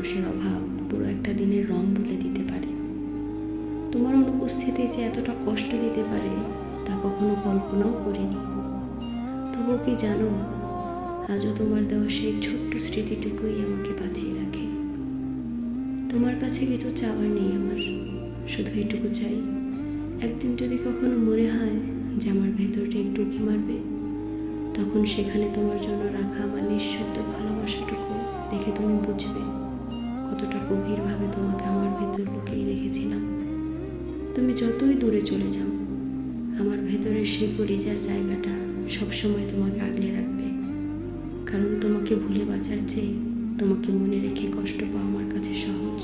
মানুষের অভাব পুরো একটা দিনের রং বদলে দিতে পারে। তোমার অনুপস্থিতি যে এতটা কষ্ট দিতে পারে তা কখনো কল্পনাও করিনি। তবুও কি জানো, আজও তোমার দেওয়া সেই ছোট্ট স্মৃতিটুকুই আমাকে বাঁচিয়ে রাখে। তোমার কাছে কিছু চাওয়ার নেই আমার, শুধু এটুকু চাই, একদিন যদি কখনো মনে হয় যে আমার ভেতরটা একটু উঁকি মারবে, তখন সেখানে তোমার জন্য রাখা আমার নিঃশব্দ ভালোবাসাটুকু দেখে তুমি বুঝবে কতটা গভীরভাবে তোমাকে আমার ভেতর লুকিয়ে রেখেছিলাম। তুমি যতই দূরে চলে যাও, আমার ভেতরের সেই কলিজার জায়গাটা সবসময় তোমাকে আগলে রাখবে। কারণ তোমাকে ভুলে বাঁচার চেয়ে তোমাকে মনে রেখে কষ্ট পাওয়া আমার কাছে সহজ।